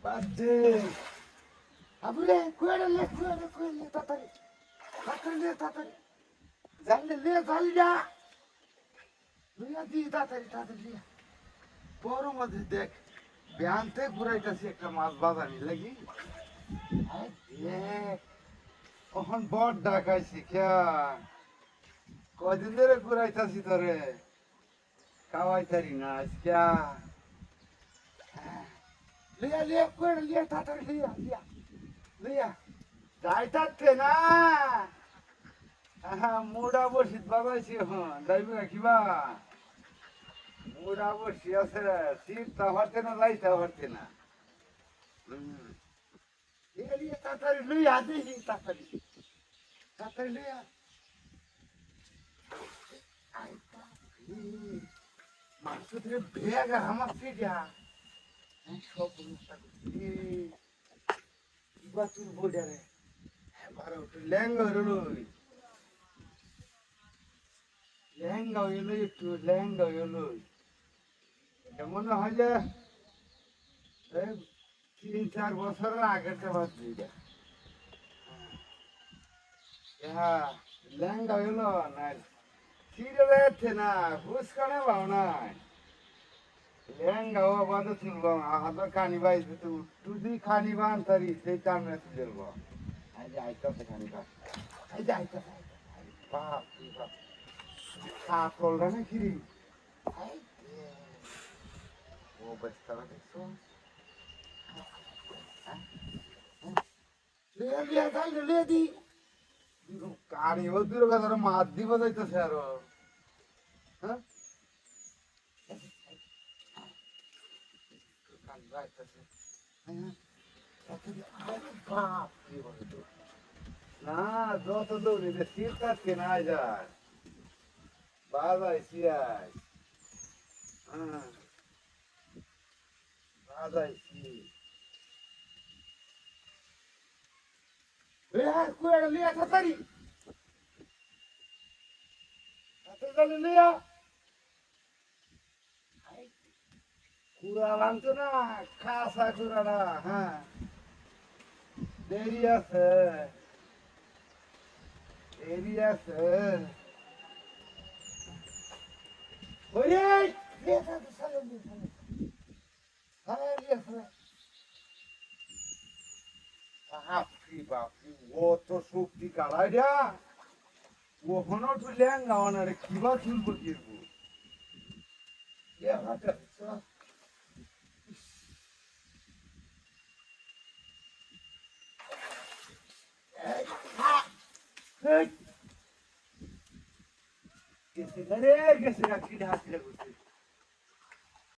বাদে আবুলে কুয়ালে তাড়াতাড়ি তাড়াতাড়ি জানলে লে জালি না লইয়া দি তাড়াতাড়ি বড় মধ্যে দেখ ব্যানতে ঘুরাইতেছি একটা মাছ বাজানি লাগি দেখ কখন বড় ডাকাইছি খেয়া কদিন ধরে ঘুরাইতেছি তোরে খাওয়াইতারি না আজকা লিয়া কুয়ালে লিয়া তাড়াতাড়ি লিয়া যাইতাচ্ছে না মুডা বসিত বাজাইছি যাইবে কিবা মুডা বসি আছে শীতটা হচ্ছে না লাইটা হচ্ছে না তাড়াতাড়ি লইয়া দেখি তাড়াতাড়ি লইয়া মাংস থেকে ভেগ আমার সেটা সব তুল বোঝারে বারো লেহেঙ্গা হইলই একটু লেহেঙ্গা হইলই মনে হয় যে 3-4 বছরের আগেরটা বাদ দিয়ে হ্যাঁ লেহেঙ্গা হইল না ছিঁড়ে যাচ্ছে না ফুসকানে পাও নাই লেহেঙ্গা ও বাদে তুলব হাতের খানি বাইছে তো তুই খানি বান তারি সেই টানে তুলব আইতাছে খানি বান আইতাছে বাপ বাপ কাপড়টা না কিরি ও বস্তাটা দেখছো লিয়া দি কারি ও দূর কথা মাছ দিব যাইতেছে আরো হ্যাঁ না যত দৌড়ি শীত কাটকে না যায় বাজাইছি আজ বাজাইছি কুয়াটা লিয়া তাড়াতাড়ি লিয়া কুড়া ভাঙতো না খাসা কুড়াটা হ্যাঁ দেরি আছে ও তো শক্তি কাড়াই দিয়া ওখানেও তুই লেহেঙ্গা আনারে কিবা চুলবো কিরবো গেছে গেছে গেছে